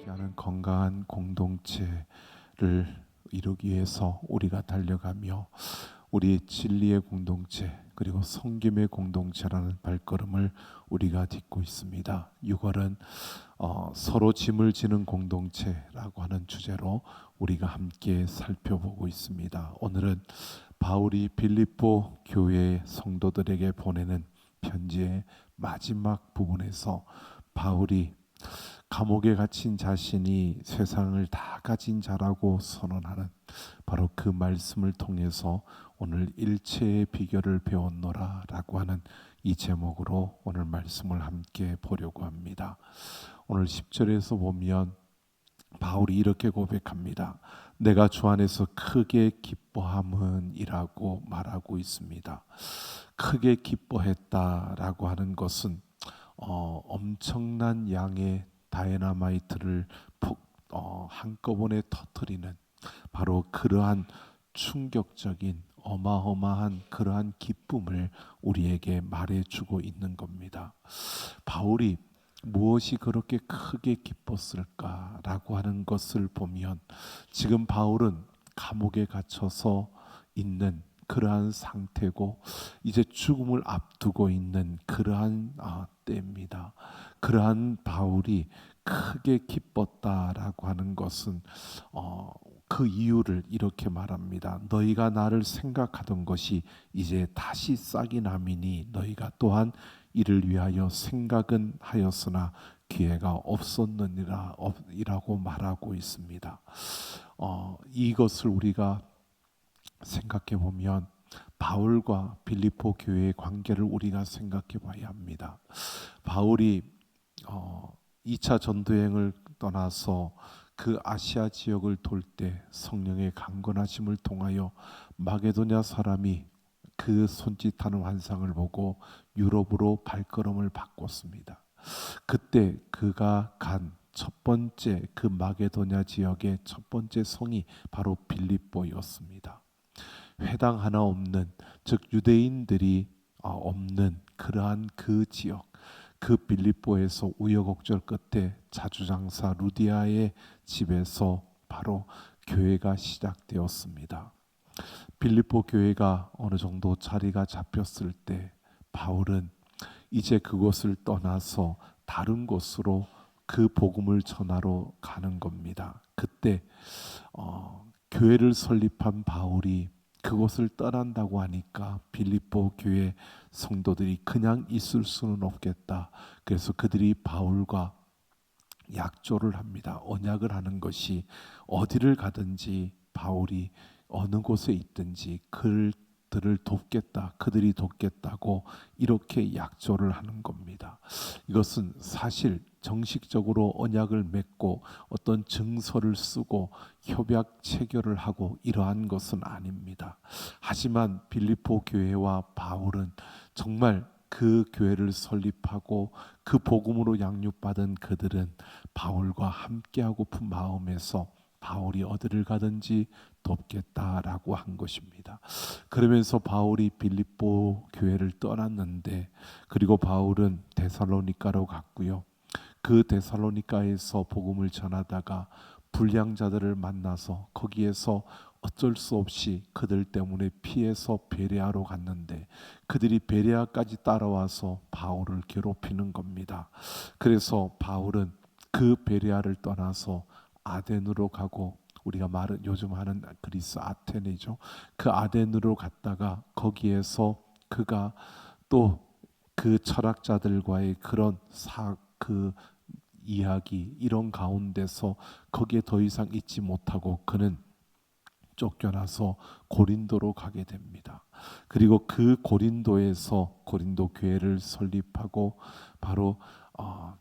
하는 건강한 공동체를 이루기 위해서 우리가 달려가며 우리 진리의 공동체 그리고 섬김의 공동체라는 발걸음을 우리가 딛고 있습니다. 6월은 서로 짐을 지는 공동체라고 하는 주제로 우리가 함께 살펴보고 있습니다. 오늘은 바울이 빌립보 교회 성도들에게 보내는 편지의 마지막 부분에서 바울이 감옥에 갇힌 자신이 세상을 다 가진 자라고 선언하는 바로 그 말씀을 통해서 오늘 일체의 비결을 배웠노라 라고 하는 이 제목으로 오늘 말씀을 함께 보려고 합니다. 오늘 10절에서 보면 바울이 이렇게 고백합니다. 내가 주 안에서 크게 기뻐함은 이라고 말하고 있습니다. 크게 기뻐했다라고 하는 것은 엄청난 양의 다이너마이트를 한꺼번에 터뜨리는 바로 그러한 충격적인 어마어마한 그러한 기쁨을 우리에게 말해주고 있는 겁니다. 바울이 무엇이 그렇게 크게 기뻤을까라고 하는 것을 보면 지금 바울은 감옥에 갇혀서 있는 그러한 상태고 이제 죽음을 앞두고 있는 그러한 때입니다. 그러한 바울이 크게 기뻤다라고 하는 것은 그 이유를 이렇게 말합니다. 너희가 나를 생각하던 것이 이제 다시 싹이 남이니 너희가 또한 이를 위하여 생각은 하였으나 기회가 없었느니라 이라고 말하고 있습니다. 이것을 우리가 생각해 보면 바울과 빌립보 교회의 관계를 우리가 생각해 봐야 합니다. 바울이 2차 전도여행을 떠나서 그 아시아 지역을 돌 때 성령의 강건하심을 통하여 마게도냐 사람이 그 손짓하는 환상을 보고 유럽으로 발걸음을 바꿨습니다. 그때 그가 간 첫 번째 그 마게도냐 지역의 첫 번째 성이 바로 빌립보였습니다. 회당 하나 없는, 즉 유대인들이 없는 그러한 그 지역, 그 빌립보에서 우여곡절 끝에 자주장사 루디아의 집에서 바로 교회가 시작되었습니다. 빌립보 교회가 어느 정도 자리가 잡혔을 때 바울은 이제 그곳을 떠나서 다른 곳으로 그 복음을 전하러 가는 겁니다. 그때 교회를 설립한 바울이 그곳을 떠난다고 하니까 빌립보 교회 성도들이 그냥 있을 수는 없겠다. 그래서 그들이 바울과 약조를 합니다. 언약을 하는 것이 어디를 가든지 바울이 어느 곳에 있든지 그들을 돕겠다. 그들이 돕겠다고 이렇게 약조를 하는 겁니다. 이것은 사실 정식적으로 언약을 맺고 어떤 증서를 쓰고 협약 체결을 하고 이러한 것은 아닙니다. 하지만 빌립보 교회와 바울은 정말 그 교회를 설립하고 그 복음으로 양육받은 그들은 바울과 함께하고픈 마음에서 바울이 어디를 가든지 돕겠다라고 한 것입니다. 그러면서 바울이 빌립보 교회를 떠났는데 그리고 바울은 데살로니가로 갔고요. 그 데살로니가에서 복음을 전하다가 불량자들을 만나서 거기에서 어쩔 수 없이 그들 때문에 피해서 베레아로 갔는데 그들이 베레아까지 따라와서 바울을 괴롭히는 겁니다. 그래서 바울은 그 베레아를 떠나서 아덴으로 가고 우리가 말은 요즘 하는 그리스 아테네죠. 그 아덴으로 갔다가 거기에서 그가 또 그 철학자들과의 그런 그 이야기 이런 가운데서 거기에 더 이상 있지 못하고 그는 쫓겨나서 고린도로 가게 됩니다. 그리고 그 고린도에서 고린도 교회를 설립하고 바로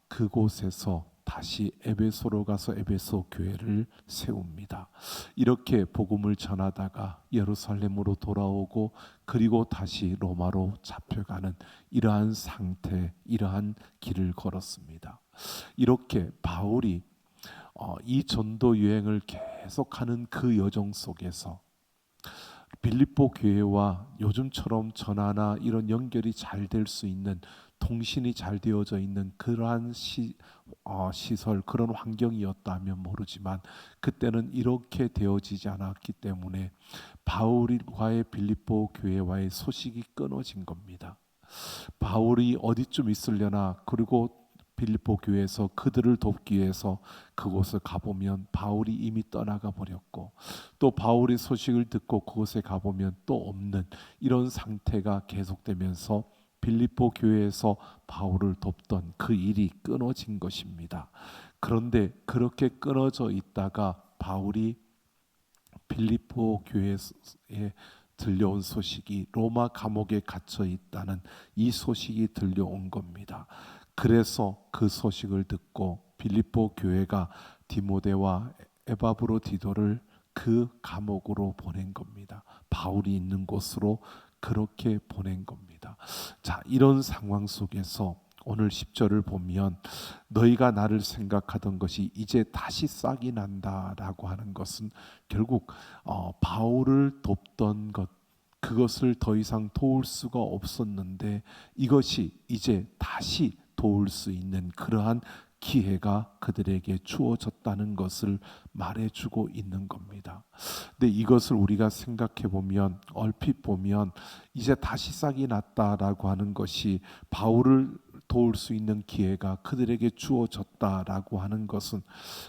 그곳에서 다시 에베소로 가서 에베소 교회를 세웁니다. 이렇게 복음을 전하다가 예루살렘으로 돌아오고 그리고 다시 로마로 잡혀가는 이러한 상태, 이러한 길을 걸었습니다. 이렇게 바울이 이 전도 여행을 계속하는 그 여정 속에서 빌립보 교회와 요즘처럼 전화나 이런 연결이 잘 될 수 있는 통신이 잘 되어져 있는 그러한 시설, 그런 환경이었다면 모르지만 그때는 이렇게 되어지지 않았기 때문에 바울과의 빌립보 교회와의 소식이 끊어진 겁니다. 바울이 어디쯤 있으려나, 그리고 빌립보 교회에서 그들을 돕기 위해서 그곳을 가보면 바울이 이미 떠나가 버렸고, 또 바울의 소식을 듣고 그곳에 가보면 또 없는 이런 상태가 계속되면서 빌립보 교회에서 바울을 돕던 그 일이 끊어진 것입니다. 그런데 그렇게 끊어져 있다가 바울이 빌립보 교회에 들려온 소식이 로마 감옥에 갇혀 있다는 이 소식이 들려온 겁니다. 그래서 그 소식을 듣고 빌립보 교회가 디모데와 에바브로디도를 그 감옥으로 보낸 겁니다. 바울이 있는 곳으로 그렇게 보낸 겁니다. 자, 이런 상황 속에서 오늘 10절을 보면 너희가 나를 생각하던 것이 이제 다시 싹이 난다라고 하는 것은 결국 바울을 돕던 것, 그것을 더 이상 도울 수가 없었는데 이것이 이제 다시 도울 수 있는 그러한 기회가 그들에게 주어졌다는 것을 말해주고 있는 겁니다. 근데 이것을 우리가 생각해 보면, 얼핏 보면 이제 다시 싹이 났다라고 하는 것이 바울을 도울 수 있는 기회가 그들에게 주어졌다라고 하는 것은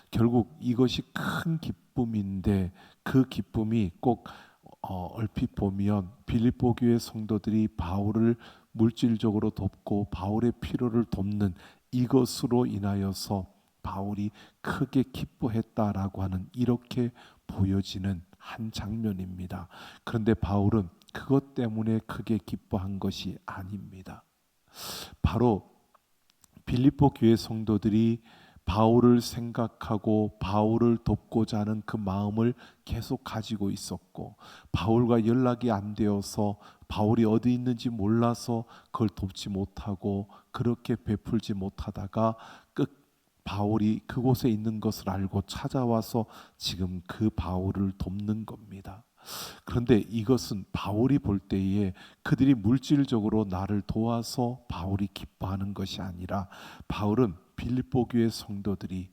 결국 이것이 큰 기쁨인데, 그 기쁨이 꼭 얼핏 보면 빌립보 교회 성도들이 바울을 물질적으로 돕고 바울의 필요를 돕는 이것으로 인하여서 바울이 크게 기뻐했다라고 하는, 이렇게 보여지는 한 장면입니다. 그런데 바울은 그것 때문에 크게 기뻐한 것이 아닙니다. 바로 빌립보 교회 성도들이 바울을 생각하고 바울을 돕고자 하는 그 마음을 계속 가지고 있었고, 바울과 연락이 안 되어서 바울이 어디 있는지 몰라서 그걸 돕지 못하고 그렇게 베풀지 못하다가 바울이 그곳에 있는 것을 알고 찾아와서 지금 그 바울을 돕는 겁니다. 그런데 이것은 바울이 볼 때에 그들이 물질적으로 나를 도와서 바울이 기뻐하는 것이 아니라, 바울은 빌립보 교회 성도들이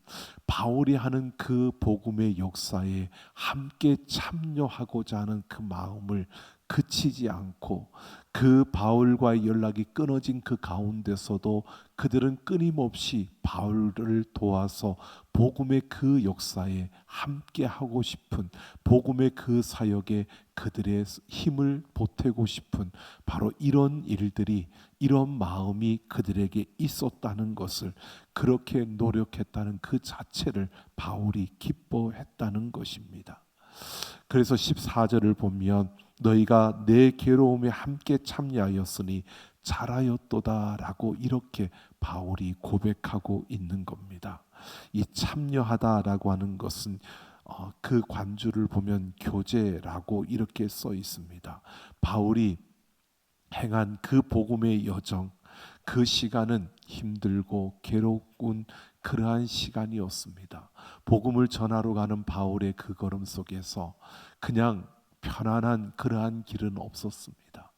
바울이 하는 그 복음의 역사에 함께 참여하고자 하는 그 마음을 그치지 않고, 그 바울과의 연락이 끊어진 그 가운데서도 그들은 끊임없이 바울을 도와서 복음의 그 역사에 함께 하고 싶은, 복음의 그 사역에 그들의 힘을 보태고 싶은 바로 이런 일들이, 이런 마음이 그들에게 있었다는 것을, 그렇게 노력했다는 그 자체를 바울이 기뻐했다는 것입니다. 그래서 14절을 보면 너희가 내 괴로움에 함께 참여하였으니 잘하였도다라고 이렇게 바울이 고백하고 있는 겁니다. 이 참여하다라고 하는 것은 그 관주를 보면 교제라고 이렇게 써 있습니다. 바울이 행한 그 복음의 여정, 그 시간은 힘들고 괴로운 그러한 시간이었습니다. 복음을 전하러 가는 바울의 그 걸음 속에서 그냥 편안한 그러한 길은 없었습니다.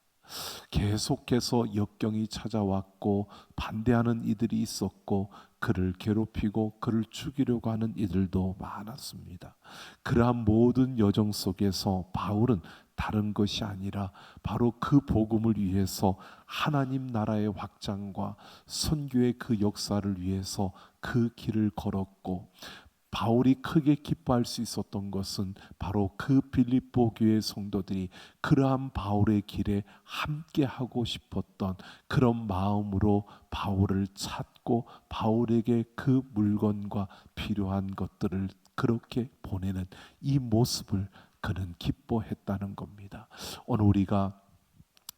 계속해서 역경이 찾아왔고 반대하는 이들이 있었고, 그를 괴롭히고 그를 죽이려고 하는 이들도 많았습니다. 그러한 모든 여정 속에서 바울은 다른 것이 아니라 바로 그 복음을 위해서, 하나님 나라의 확장과 선교의 그 역사를 위해서 그 길을 걸었고, 바울이 크게 기뻐할 수 있었던 것은 바로 그 빌립보 교회 성도들이 그러한 바울의 길에 함께 하고 싶었던 그런 마음으로 바울을 찾고 바울에게 그 물건과 필요한 것들을 그렇게 보내는 이 모습을 그는 기뻐했다는 겁니다. 오늘 우리가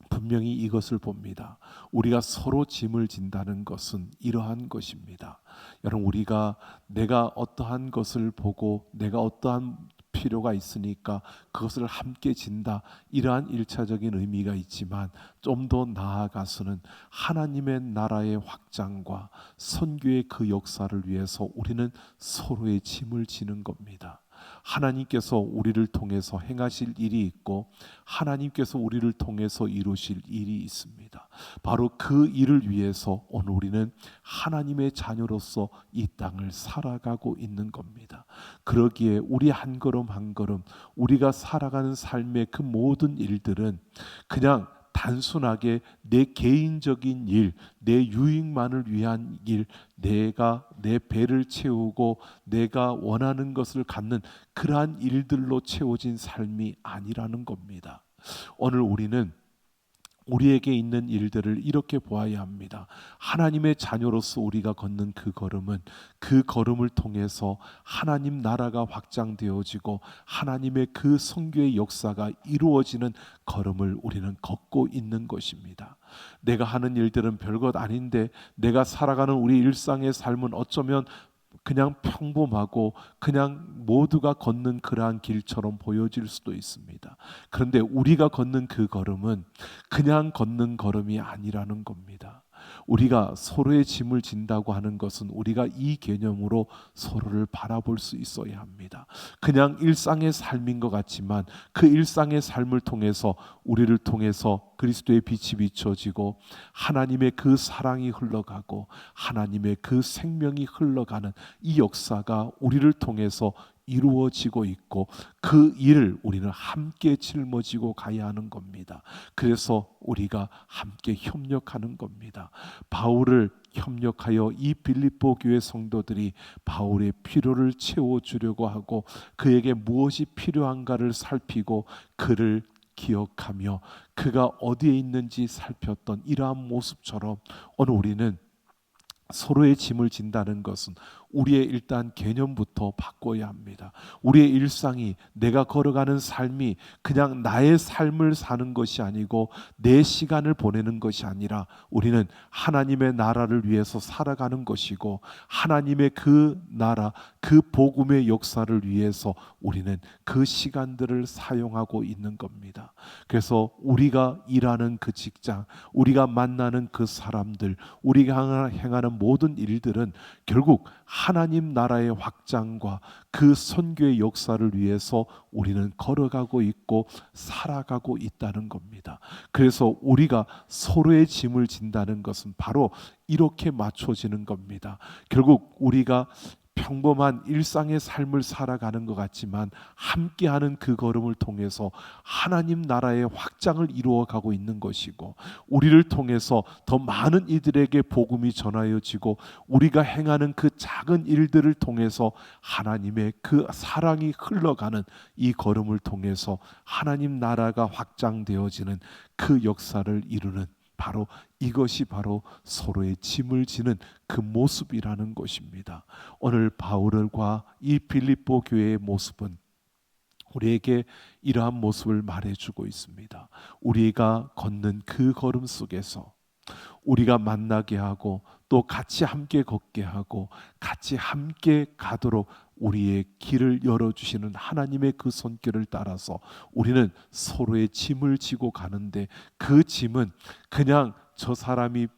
분명히 이것을 봅니다. 우리가 서로 짐을 진다는 것은 이러한 것입니다. 여러분, 우리가 내가 어떠한 것을 보고 내가 어떠한 필요가 있으니까 그것을 함께 진다, 이러한 일차적인 의미가 있지만, 좀 더 나아가서는 하나님의 나라의 확장과 선교의 그 역사를 위해서 우리는 서로의 짐을 지는 겁니다. 하나님께서 우리를 통해서 행하실 일이 있고 하나님께서 우리를 통해서 이루실 일이 있습니다. 바로 그 일을 위해서 오늘 우리는 하나님의 자녀로서 이 땅을 살아가고 있는 겁니다. 그러기에 우리 한 걸음 한 걸음 우리가 살아가는 삶의 그 모든 일들은 그냥 단순하게 내 개인적인 일, 내 유익만을 위한 일, 내가 내 배를 채우고 내가 원하는 것을 갖는 그러한 일들로 채워진 삶이 아니라는 겁니다. 오늘 우리는 우리에게 있는 일들을 이렇게 보아야 합니다. 하나님의 자녀로서 우리가 걷는 그 걸음은 그 걸음을 통해서 하나님 나라가 확장되어지고 하나님의 그 선교의 역사가 이루어지는 걸음을 우리는 걷고 있는 것입니다. 내가 하는 일들은 별것 아닌데 내가 살아가는 우리 일상의 삶은 어쩌면 그냥 평범하고 그냥 모두가 걷는 그러한 길처럼 보여질 수도 있습니다. 그런데 우리가 걷는 그 걸음은 그냥 걷는 걸음이 아니라는 겁니다. 우리가 서로의 짐을 진다고 하는 것은 우리가 이 개념으로 서로를 바라볼 수 있어야 합니다. 그냥 일상의 삶인 것 같지만 그 일상의 삶을 통해서 우리를 통해서 그리스도의 빛이 비춰지고 하나님의 그 사랑이 흘러가고 하나님의 그 생명이 흘러가는 이 역사가 우리를 통해서 이루어지고 있고 그 일을 우리는 함께 짊어지고 가야 하는 겁니다. 그래서 우리가 함께 협력하는 겁니다. 바울을 협력하여 이 빌립보 교회 성도들이 바울의 필요를 채워주려고 하고 그에게 무엇이 필요한가를 살피고 그를 기억하며 그가 어디에 있는지 살폈던 이러한 모습처럼 오늘 우리는 서로의 짐을 진다는 것은 우리의 일단 개념부터 바꿔야 합니다. 우리의 일상이 내가 걸어가는 삶이 그냥 나의 삶을 사는 것이 아니고 내 시간을 보내는 것이 아니라 우리는 하나님의 나라를 위해서 살아가는 것이고 하나님의 그 나라 그 복음의 역사를 위해서 우리는 그 시간들을 사용하고 있는 겁니다. 그래서 우리가 일하는 그 직장, 우리가 만나는 그 사람들, 우리가 행하는 모든 일들은 결국 하나님 나라의 확장과 그 선교의 역사를 위해서 우리는 걸어가고 있고 살아가고 있다는 겁니다. 그래서 우리가 서로의 짐을 진다는 것은 바로 이렇게 맞춰지는 겁니다. 결국 우리가 평범한 일상의 삶을 살아가는 것 같지만 함께하는 그 걸음을 통해서 하나님 나라의 확장을 이루어가고 있는 것이고 우리를 통해서 더 많은 이들에게 복음이 전하여지고 우리가 행하는 그 작은 일들을 통해서 하나님의 그 사랑이 흘러가는 이 걸음을 통해서 하나님 나라가 확장되어지는 그 역사를 이루는 바로 이것이 바로 서로의 짐을 지는 그 모습이라는 것입니다. 오늘 바울과 이 빌립보 교회의 모습은 우리에게 이러한 모습을 말해주고 있습니다. 우리가 걷는 그 걸음 속에서 우리가 만나게 하고 또 같이 함께 걷게 하고 같이 함께 가도록 우리의 길을 열어주시는 하나님의 그 손길을 따라서 우리는 서로의 짐을 지고 가는데 그 짐은 그냥 저 사람이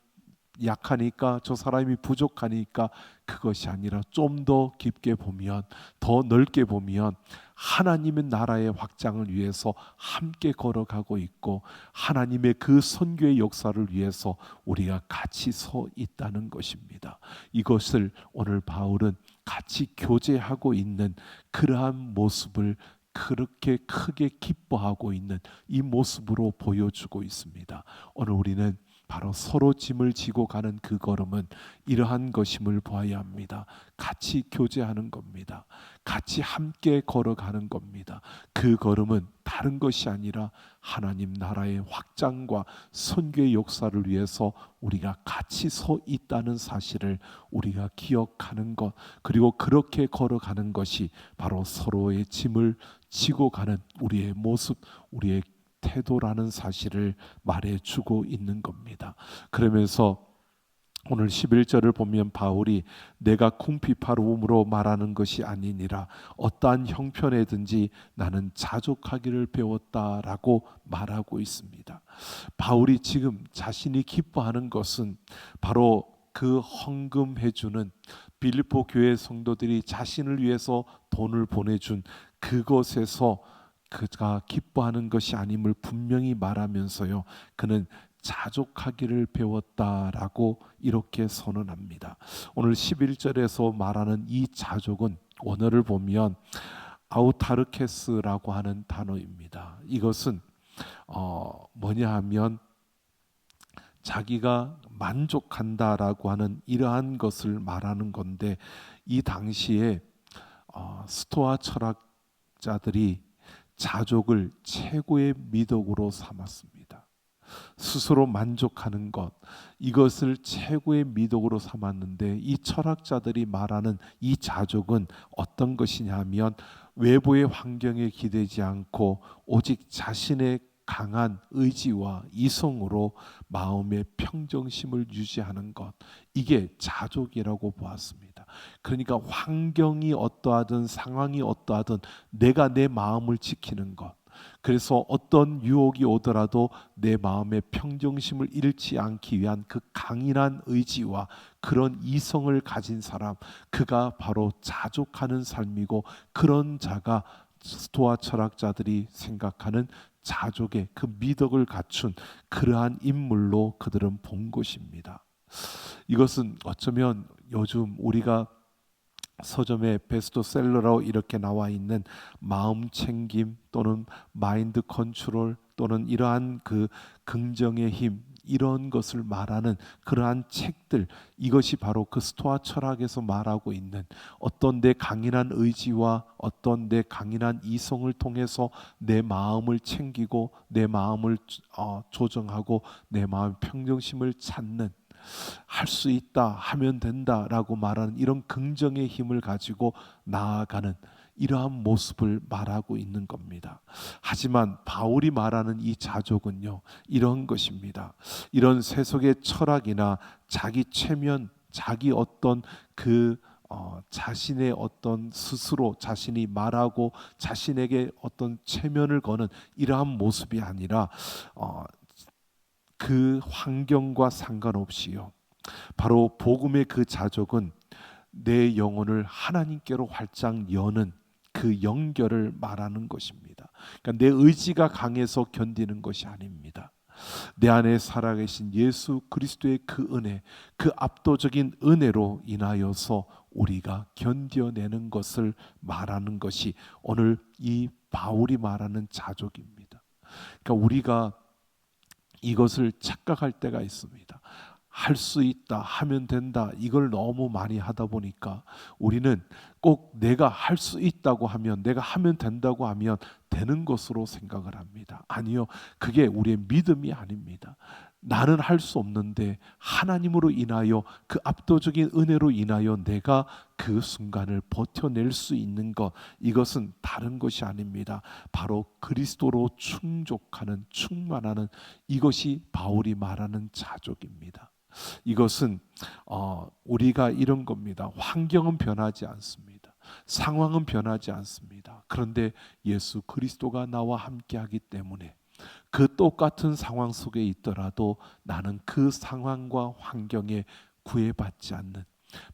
약하니까 저 사람이 부족하니까 그것이 아니라 좀 더 깊게 보면 더 넓게 보면 하나님의 나라의 확장을 위해서 함께 걸어가고 있고 하나님의 그 선교의 역사를 위해서 우리가 같이 서 있다는 것입니다. 이것을 오늘 바울은 같이 교제하고 있는 그러한 모습을 그렇게 크게 기뻐하고 있는 이 모습으로 보여주고 있습니다. 오늘 우리는 바로 서로 짐을 지고 가는 그 걸음은 이러한 것임을 보아야 합니다. 같이 교제하는 겁니다. 같이 함께 걸어가는 겁니다. 그 걸음은 다른 것이 아니라 하나님 나라의 확장과 선교의 역사를 위해서 우리가 같이 서 있다는 사실을 우리가 기억하는 것, 그리고 그렇게 걸어가는 것이 바로 서로의 짐을 지고 가는 우리의 모습, 우리의 태도라는 사실을 말해주고 있는 겁니다. 그러면서 오늘 11절을 보면 바울이 내가 궁핍하로움으로 말하는 것이 아니니라 어떠한 형편에든지 나는 자족하기를 배웠다라고 말하고 있습니다. 바울이 지금 자신이 기뻐하는 것은 바로 그 헌금해주는 빌립보 교회 성도들이 자신을 위해서 돈을 보내준 그것에서 그가 기뻐하는 것이 아님을 분명히 말하면서요, 그는 자족하기를 배웠다라고 이렇게 선언합니다. 오늘 11절에서 말하는 이 자족은 원어를 보면 아우타르케스라고 하는 단어입니다. 이것은 뭐냐 하면 자기가 만족한다라고 하는 이러한 것을 말하는 건데, 이 당시에 스토아 철학자들이 자족을 최고의 미덕으로 삼았습니다. 스스로 만족하는 것, 이것을 최고의 미덕으로 삼았는데, 이 철학자들이 말하는 이 자족은 어떤 것이냐 하면 외부의 환경에 기대지 않고 오직 자신의 강한 의지와 이성으로 마음의 평정심을 유지하는 것, 이게 자족이라고 보았습니다. 그러니까 환경이 어떠하든 상황이 어떠하든 내가 내 마음을 지키는 것, 그래서 어떤 유혹이 오더라도 내 마음의 평정심을 잃지 않기 위한 그 강인한 의지와 그런 이성을 가진 사람, 그가 바로 자족하는 삶이고, 그런 자가 스토아 철학자들이 생각하는 자족의 그 미덕을 갖춘 그러한 인물로 그들은 본 것입니다. 이것은 어쩌면 요즘 우리가 서점에 베스트셀러로 이렇게 나와 있는 마음 챙김 또는 마인드 컨트롤 또는 이러한 그 긍정의 힘, 이런 것을 말하는 그러한 책들, 이것이 바로 그 스토아 철학에서 말하고 있는 어떤 내 강인한 의지와 어떤 내 강인한 이성을 통해서 내 마음을 챙기고 내 마음을 조정하고 내 마음의 평정심을 찾는, 할 수 있다, 하면 된다라고 말하는 이런 긍정의 힘을 가지고 나아가는 이러한 모습을 말하고 있는 겁니다. 하지만 바울이 말하는 이 자족은요, 이런 것입니다. 이런 세속의 철학이나 자기 체면, 자기 어떤 자신의 어떤 스스로 자신이 말하고 자신에게 어떤 체면을 거는 이러한 모습이 아니라 그 환경과 상관없이요, 바로 복음의 그 자족은 내 영혼을 하나님께로 활짝 여는 그 연결을 말하는 것입니다. 그러니까 내 의지가 강해서 견디는 것이 아닙니다. 내 안에 살아계신 예수 그리스도의 그 은혜, 그 압도적인 은혜로 인하여서 우리가 견뎌내는 것을 말하는 것이 오늘 이 바울이 말하는 자족입니다. 그러니까 우리가 이것을 착각할 때가 있습니다. 할 수 있다, 하면 된다, 이걸 너무 많이 하다 보니까 우리는 꼭 내가 할 수 있다고 하면, 내가 하면 된다고 하면 되는 것으로 생각을 합니다. 아니요, 그게 우리의 믿음이 아닙니다. 나는 할 수 없는데 하나님으로 인하여, 그 압도적인 은혜로 인하여 내가 그 순간을 버텨낼 수 있는 것, 이것은 다른 것이 아닙니다. 바로 그리스도로 충족하는, 충만하는, 이것이 바울이 말하는 자족입니다. 이것은 우리가 이런 겁니다. 환경은 변하지 않습니다. 상황은 변하지 않습니다. 그런데 예수 그리스도가 나와 함께하기 때문에 그 똑같은 상황 속에 있더라도 나는 그 상황과 환경에 구애받지 않는,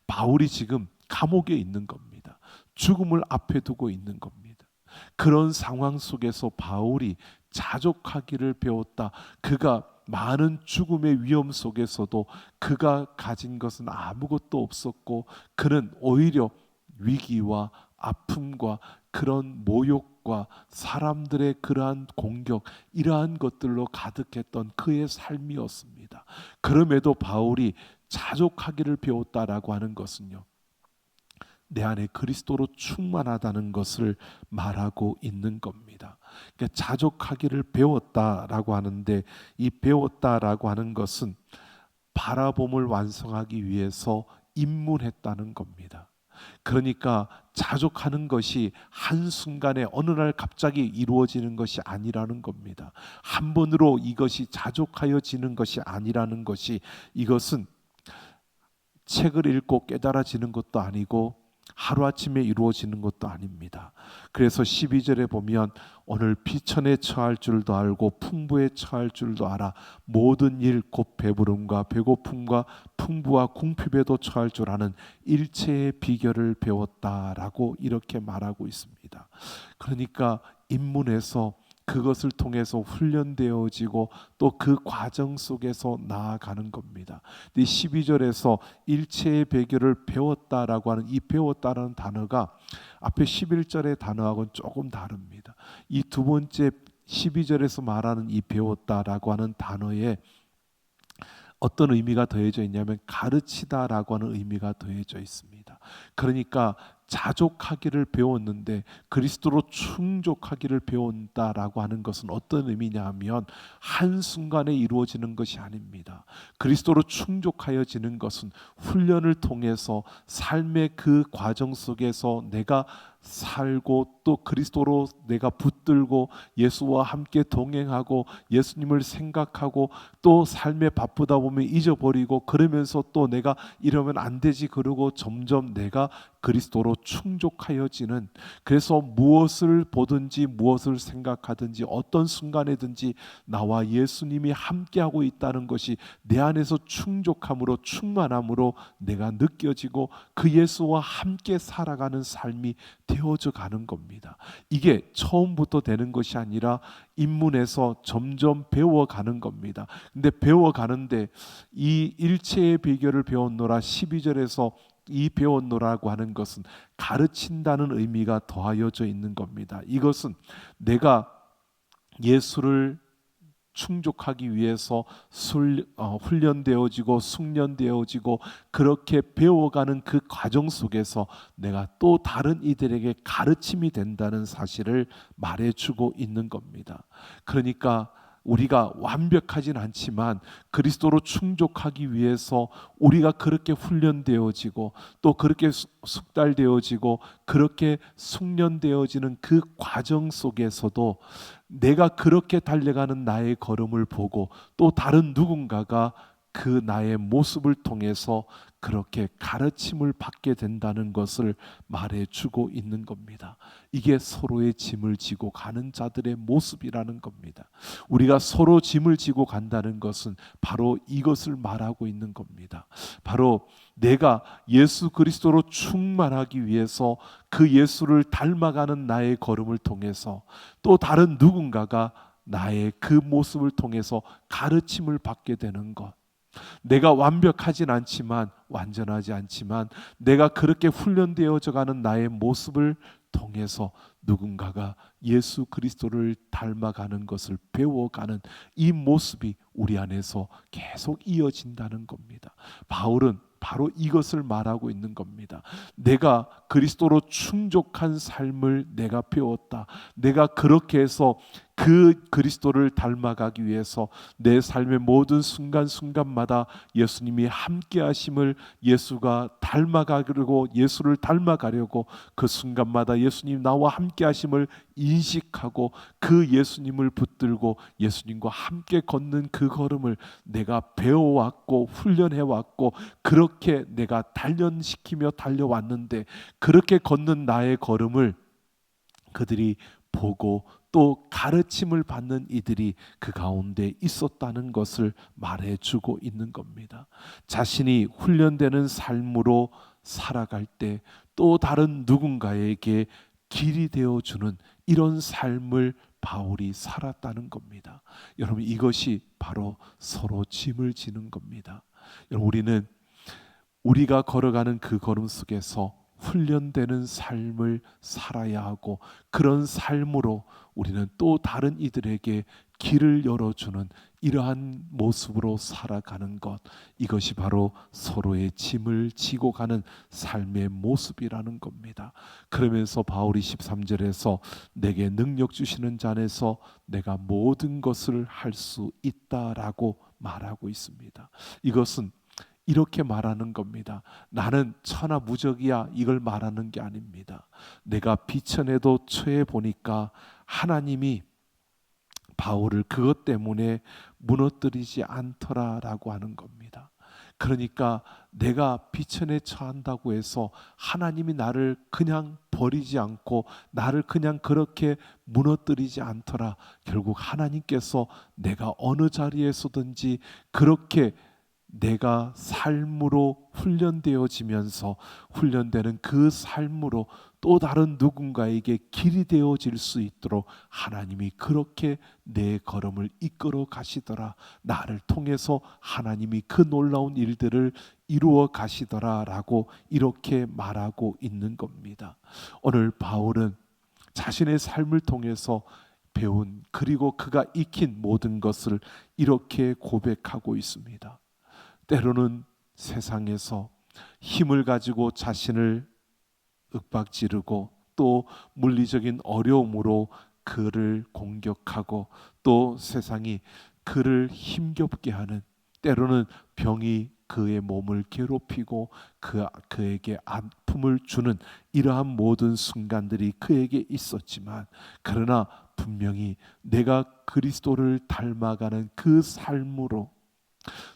바울이 지금 감옥에 있는 겁니다. 죽음을 앞에 두고 있는 겁니다. 그런 상황 속에서 바울이 자족하기를 배웠다. 그가 많은 죽음의 위험 속에서도 그가 가진 것은 아무것도 없었고, 그는 오히려 위기와 아픔과 그런 모욕과 사람들의 그러한 공격, 이러한 것들로 가득했던 그의 삶이었습니다. 그럼에도 바울이 자족하기를 배웠다라고 하는 것은요, 내 안에 그리스도로 충만하다는 것을 말하고 있는 겁니다. 그러니까 자족하기를 배웠다라고 하는데, 이 배웠다라고 하는 것은 바라봄을 완성하기 위해서 입문했다는 겁니다. 그러니까 자족하는 것이 한순간에 어느 날 갑자기 이루어지는 것이 아니라는 겁니다. 한 번으로 이것이 자족하여지는 것이 아니라는 것이, 이것은 책을 읽고 깨달아지는 것도 아니고 하루아침에 이루어지는 것도 아닙니다. 그래서 12절에 보면 오늘 비천에 처할 줄도 알고 풍부에 처할 줄도 알아 모든 일 곧 배부름과 배고픔과 풍부와 궁핍에도 처할 줄 아는 일체의 비결을 배웠다라고 이렇게 말하고 있습니다. 그러니까 입문에서 그것을 통해서 훈련되어지고 또 그 과정 속에서 나아가는 겁니다. 12절에서 일체의 비결을 배웠다라고 하는 이 배웠다라는 단어가 앞에 11절의 단어하고는 조금 다릅니다. 이 두 번째 12절에서 말하는 이 배웠다라고 하는 단어에 어떤 의미가 더해져 있냐면 가르치다라고 하는 의미가 더해져 있습니다. 그러니까 자족하기를 배웠는데 그리스도로 충족하기를 배운다라고 하는 것은 어떤 의미냐 하면 한순간에 이루어지는 것이 아닙니다. 그리스도로 충족하여지는 것은 훈련을 통해서 삶의 그 과정 속에서 내가 살고 또 그리스도로 내가 붙들고 예수와 함께 동행하고 예수님을 생각하고 또 삶에 바쁘다 보면 잊어버리고 그러면서 또 내가 이러면 안 되지 그러고 점점 내가 그리스도로 충족하여지는, 그래서 무엇을 보든지 무엇을 생각하든지 어떤 순간에든지 나와 예수님이 함께하고 있다는 것이 내 안에서 충족함으로 충만함으로 내가 느껴지고 그 예수와 함께 살아가는 삶이 되어져 가는 겁니다. 이게 처음부터 되는 것이 아니라 입문에서 점점 배워가는 겁니다. 근데 배워가는데 이 일체의 비결을 배웠노라 12절에서 이 배웠노라고 하는 것은 가르친다는 의미가 더하여져 있는 겁니다. 이것은 내가 예수를 충족하기 위해서 훈련되어지고 숙련되어지고 그렇게 배워가는 그 과정 속에서 내가 또 다른 이들에게 가르침이 된다는 사실을 말해주고 있는 겁니다. 그러니까 우리가 완벽하진 않지만 그리스도로 충족하기 위해서 우리가 그렇게 훈련되어지고 또 그렇게 숙달되어지고 그렇게 숙련되어지는 그 과정 속에서도 내가 그렇게 달려가는 나의 걸음을 보고 또 다른 누군가가 그 나의 모습을 통해서 그렇게 가르침을 받게 된다는 것을 말해주고 있는 겁니다. 이게 서로의 짐을 지고 가는 자들의 모습이라는 겁니다. 우리가 서로 짐을 지고 간다는 것은 바로 이것을 말하고 있는 겁니다. 바로 내가 예수 그리스도로 충만하기 위해서 그 예수를 닮아가는 나의 걸음을 통해서 또 다른 누군가가 나의 그 모습을 통해서 가르침을 받게 되는 것, 내가 완벽하진 않지만 완전하지 않지만 내가 그렇게 훈련되어져 가는 나의 모습을 통해서 누군가가 예수 그리스도를 닮아가는 것을 배워가는 이 모습이 우리 안에서 계속 이어진다는 겁니다. 바울은 바로 이것을 말하고 있는 겁니다. 내가 그리스도로 충족한 삶을 내가 배웠다. 내가 그렇게 해서 그 그리스도를 닮아가기 위해서 내 삶의 모든 순간순간마다 예수님이 함께 하심을, 예수가 닮아가려고 예수를 닮아가려고 그 순간마다 예수님 나와 함께 하심을 인식하고 그 예수님을 붙들고 예수님과 함께 걷는 그 걸음을 내가 배워왔고 훈련해왔고 그렇게 내가 단련시키며 달려왔는데 그렇게 걷는 나의 걸음을 그들이 보고 또 가르침을 받는 이들이 그 가운데 있었다는 것을 말해주고 있는 겁니다. 자신이 훈련되는 삶으로 살아갈 때 또 다른 누군가에게 길이 되어주는 이런 삶을 바울이 살았다는 겁니다. 여러분, 이것이 바로 서로 짐을 지는 겁니다. 여러분, 우리는 우리가 걸어가는 그 걸음 속에서 훈련되는 삶을 살아야 하고 그런 삶으로 우리는 또 다른 이들에게 길을 열어주는 이러한 모습으로 살아가는 것, 이것이 바로 서로의 짐을 지고 가는 삶의 모습이라는 겁니다. 그러면서 바울이 13절에서 내게 능력 주시는 자 안에서 내가 모든 것을 할 수 있다라고 말하고 있습니다. 이것은 이렇게 말하는 겁니다. 나는 천하무적이야, 이걸 말하는 게 아닙니다. 내가 비천에도 처해 보니까 하나님이 바울을 그것 때문에 무너뜨리지 않더라라고 하는 겁니다. 그러니까 내가 비천에 처한다고 해서 하나님이 나를 그냥 버리지 않고 나를 그냥 그렇게 무너뜨리지 않더라. 결국 하나님께서 내가 어느 자리에서든지 그렇게 내가 삶으로 훈련되어지면서 훈련되는 그 삶으로 또 다른 누군가에게 길이 되어질 수 있도록 하나님이 그렇게 내 걸음을 이끌어 가시더라. 나를 통해서 하나님이 그 놀라운 일들을 이루어 가시더라라고 이렇게 말하고 있는 겁니다. 오늘 바울은 자신의 삶을 통해서 배운 그리고 그가 익힌 모든 것을 이렇게 고백하고 있습니다. 때로는 세상에서 힘을 가지고 자신을 윽박지르고 또 물리적인 어려움으로 그를 공격하고 또 세상이 그를 힘겹게 하는, 때로는 병이 그의 몸을 괴롭히고 그에게 아픔을 주는 이러한 모든 순간들이 그에게 있었지만, 그러나 분명히 내가 그리스도를 닮아가는 그 삶으로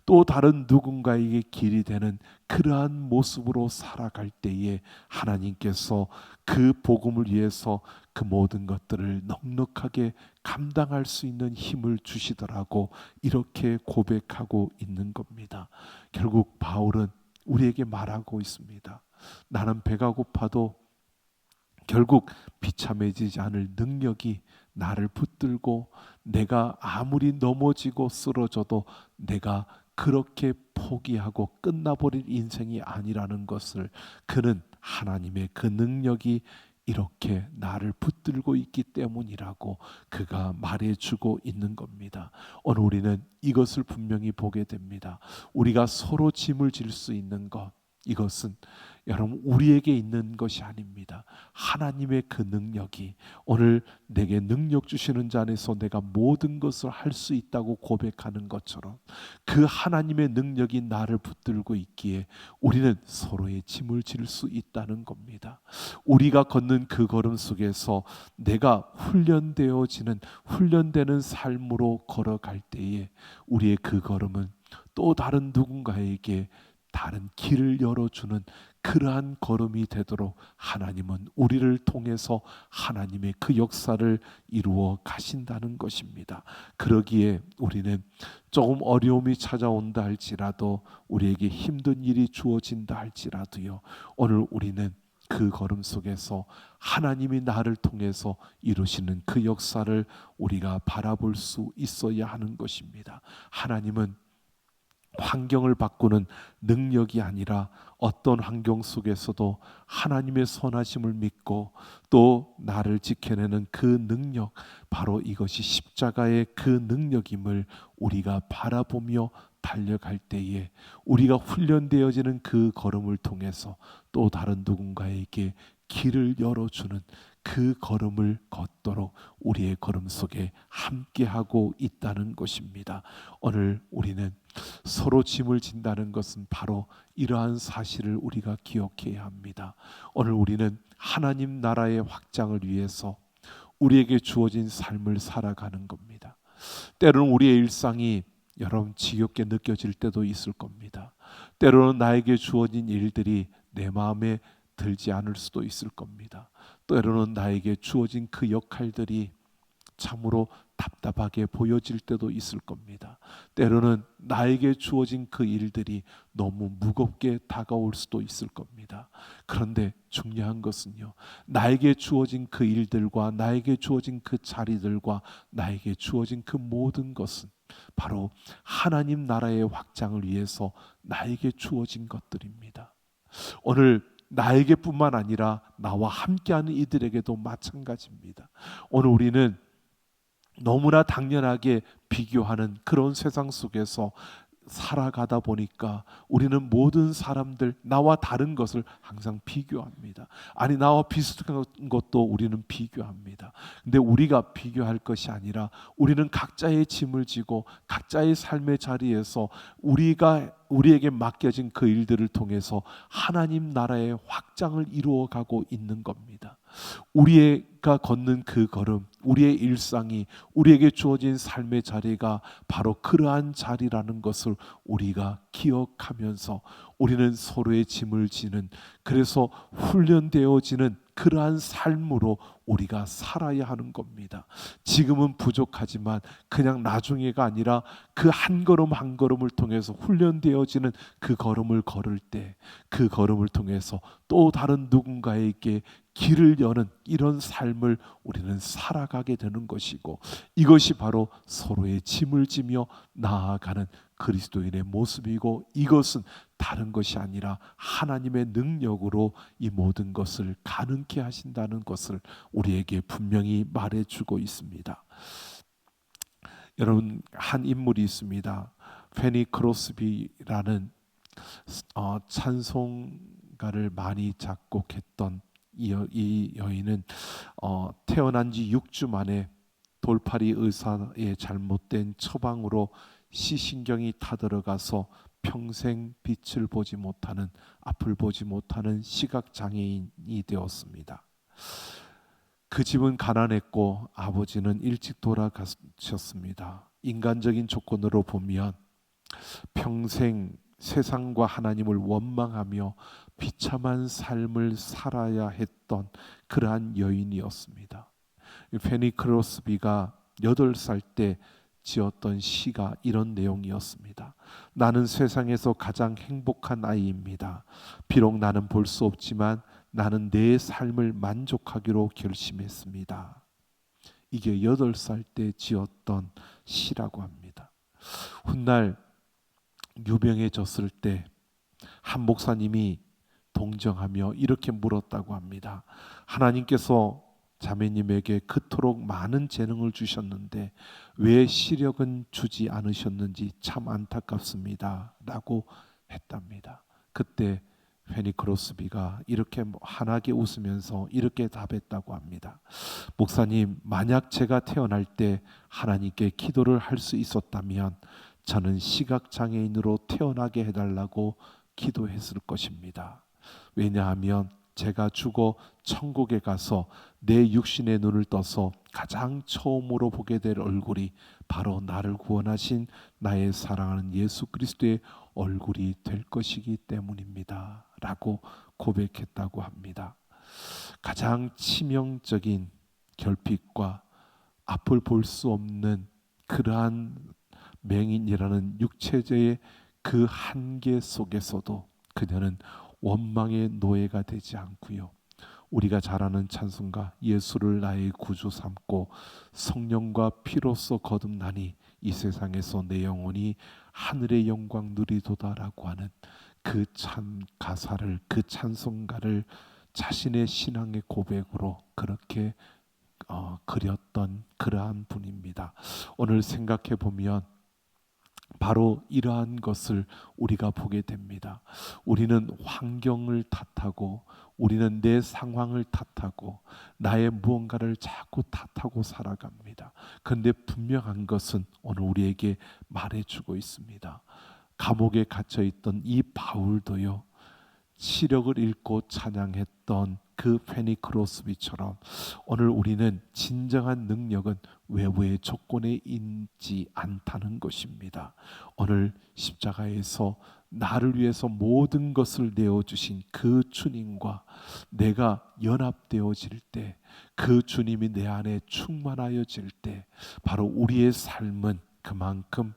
또 다른 누군가에게 길이 되는 그러한 모습으로 살아갈 때에 하나님께서 그 복음을 위해서 그 모든 것들을 넉넉하게 감당할 수 있는 힘을 주시더라고 이렇게 고백하고 있는 겁니다. 결국 바울은 우리에게 말하고 있습니다. 나는 배가 고파도 결국 비참해지지 않을 능력이 나를 붙들고, 내가 아무리 넘어지고 쓰러져도 내가 그렇게 포기하고 끝나버릴 인생이 아니라는 것을, 그는 하나님의 그 능력이 이렇게 나를 붙들고 있기 때문이라고 그가 말해주고 있는 겁니다. 오늘 우리는 이것을 분명히 보게 됩니다. 우리가 서로 짐을 질 수 있는 것, 이것은 여러분 우리에게 있는 것이 아닙니다. 하나님의 그 능력이, 오늘 내게 능력 주시는 자 안에서 내가 모든 것을 할 수 있다고 고백하는 것처럼 그 하나님의 능력이 나를 붙들고 있기에 우리는 서로의 짐을 질 수 있다는 겁니다. 우리가 걷는 그 걸음 속에서 내가 훈련되는 삶으로 걸어갈 때에 우리의 그 걸음은 또 다른 누군가에게 다른 길을 열어주는 그러한 걸음이 되도록 하나님은 우리를 통해서 하나님의 그 역사를 이루어 가신다는 것입니다. 그러기에 우리는 조금 어려움이 찾아온다 할지라도, 우리에게 힘든 일이 주어진다 할지라도요, 오늘 우리는 그 걸음 속에서 하나님이 나를 통해서 이루시는 그 역사를 우리가 바라볼 수 있어야 하는 것입니다. 하나님은 환경을 바꾸는 능력이 아니라 어떤 환경 속에서도 하나님의 선하심을 믿고 또 나를 지켜내는 그 능력, 바로 이것이 십자가의 그 능력임을 우리가 바라보며 달려갈 때에 우리가 훈련되어지는 그 걸음을 통해서 또 다른 누군가에게 길을 열어주는 그 걸음을 걷도록 우리의 걸음 속에 함께하고 있다는 것입니다. 오늘 우리는 서로 짐을 진다는 것은 바로 이러한 사실을 우리가 기억해야 합니다. 오늘 우리는 하나님 나라의 확장을 위해서 우리에게 주어진 삶을 살아가는 겁니다. 때로는 우리의 일상이 여러분 지겹게 느껴질 때도 있을 겁니다. 때로는 나에게 주어진 일들이 내 마음에 들지 않을 수도 있을 겁니다. 때로는 나에게 주어진 그 역할들이 참으로 답답하게 보여질 때도 있을 겁니다. 때로는 나에게 주어진 그 일들이 너무 무겁게 다가올 수도 있을 겁니다. 그런데 중요한 것은요, 나에게 주어진 그 일들과 나에게 주어진 그 자리들과 나에게 주어진 그 모든 것은 바로 하나님 나라의 확장을 위해서 나에게 주어진 것들입니다. 오늘 나에게뿐만 아니라 나와 함께하는 이들에게도 마찬가지입니다. 오늘 우리는 너무나 당연하게 비교하는 그런 세상 속에서 살아가다 보니까 우리는 모든 사람들, 나와 다른 것을 항상 비교합니다. 아니, 나와 비슷한 것도 우리는 비교합니다. 근데 우리가 비교할 것이 아니라 우리는 각자의 짐을 지고 각자의 삶의 자리에서 우리에게 맡겨진 그 일들을 통해서 하나님 나라의 확장을 이루어가고 있는 겁니다. 우리가 걷는 그 걸음, 우리의 일상이, 우리에게 주어진 삶의 자리가 바로 그러한 자리라는 것을 우리가 기억하면서 우리는 서로의 짐을 지는, 그래서 훈련되어지는 그러한 삶으로 우리가 살아야 하는 겁니다. 지금은 부족하지만 그냥 나중에가 아니라 그 한 걸음 한 걸음을 통해서 훈련되어지는 그 걸음을 걸을 때, 그 걸음을 통해서 또 다른 누군가에게 길을 여는 이런 삶을 우리는 살아가게 되는 것이고, 이것이 바로 서로의 짐을 지며 나아가는 그리스도인의 모습이고, 이것은 다른 것이 아니라 하나님의 능력으로 이 모든 것을 가능케 하신다는 것을 우리에게 분명히 말해주고 있습니다. 여러분, 한 인물이 있습니다. 페니 크로스비라는 찬송가를 많이 작곡했던 이 여인은 태어난 지 6주 만에 돌팔이 의사의 잘못된 처방으로 시신경이 타들어가서 평생 빛을 보지 못하는, 앞을 보지 못하는 시각장애인이 되었습니다. 그 집은 가난했고 아버지는 일찍 돌아가셨습니다. 인간적인 조건으로 보면 평생 세상과 하나님을 원망하며 비참한 삶을 살아야 했던 그러한 여인이었습니다. 페니 크로스비가 8살 때 지었던 시가 이런 내용이었습니다. 나는 세상에서 가장 행복한 아이입니다. 비록 나는 볼 수 없지만 나는 내 삶을 만족하기로 결심했습니다. 이게 8살 때 지었던 시라고 합니다. 훗날 유명해졌을 때 한 목사님이 동정하며 이렇게 물었다고 합니다. 하나님께서 자매님에게 그토록 많은 재능을 주셨는데 왜 시력은 주지 않으셨는지 참 안타깝습니다 라고 했답니다. 그때 페니 크로스비가 이렇게 환하게 웃으면서 이렇게 답했다고 합니다. 목사님, 만약 제가 태어날 때 하나님께 기도를 할 수 있었다면 저는 시각장애인으로 태어나게 해달라고 기도했을 것입니다. 왜냐하면 제가 죽어 천국에 가서 내 육신의 눈을 떠서 가장 처음으로 보게 될 얼굴이 바로 나를 구원하신 나의 사랑하는 예수 그리스도의 얼굴이 될 것이기 때문입니다 라고 고백했다고 합니다. 가장 치명적인 결핍과 앞을 볼 수 없는 그러한 맹인이라는 육체제의 그 한계 속에서도 그녀는 원망의 노예가 되지 않고요, 우리가 잘 아는 찬송가 예수를 나의 구주 삼고 성령과 피로써 거듭나니 이 세상에서 내 영혼이 하늘의 영광 누리도다라고 하는 그 참 가사를, 그 찬송가를 자신의 신앙의 고백으로 그렇게 그렸던 그러한 분입니다. 오늘 생각해 보면 바로 이러한 것을 우리가 보게 됩니다. 우리는 환경을 탓하고, 우리는 내 상황을 탓하고, 나의 무언가를 자꾸 탓하고 살아갑니다. 그런데 분명한 것은 오늘 우리에게 말해주고 있습니다. 감옥에 갇혀있던 이 바울도요, 시력을 잃고 찬양했던 그 페니 크로스비처럼 오늘 우리는 진정한 능력은 외부의 조건에 있지 않다는 것입니다. 오늘 십자가에서 나를 위해서 모든 것을 내어주신 그 주님과 내가 연합되어질 때, 그 주님이 내 안에 충만하여질 때 바로 우리의 삶은 그만큼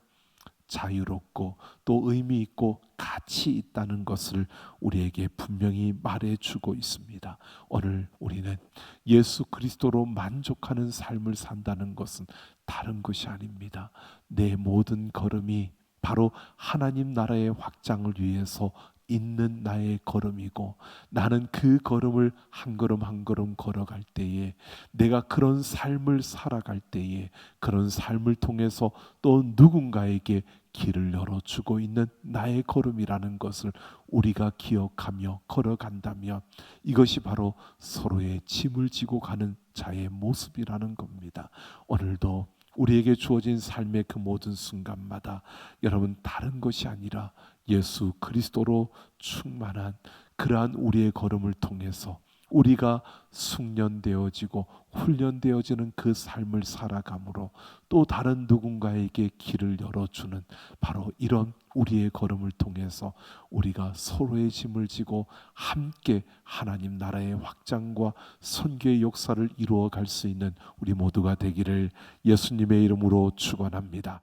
자유롭고 또 의미 있고 가치 있다는 것을 우리에게 분명히 말해주고 있습니다. 오늘 우리는 예수 그리스도로 만족하는 삶을 산다는 것은 다른 것이 아닙니다. 내 모든 걸음이 바로 하나님 나라의 확장을 위해서 있는 나의 걸음이고, 나는 그 걸음을 한 걸음 한 걸음 걸어갈 때에, 내가 그런 삶을 살아갈 때에, 그런 삶을 통해서 또 누군가에게 길을 열어주고 있는 나의 걸음이라는 것을 우리가 기억하며 걸어간다면 이것이 바로 서로의 짐을 지고 가는 자의 모습이라는 겁니다. 오늘도 우리에게 주어진 삶의 그 모든 순간마다 여러분, 다른 것이 아니라 예수 그리스도로 충만한 그러한 우리의 걸음을 통해서 우리가 숙련되어지고 훈련되어지는 그 삶을 살아감으로 또 다른 누군가에게 길을 열어주는 바로 이런 우리의 걸음을 통해서 우리가 서로의 짐을 지고 함께 하나님 나라의 확장과 선교의 역사를 이루어갈 수 있는 우리 모두가 되기를 예수님의 이름으로 축원합니다.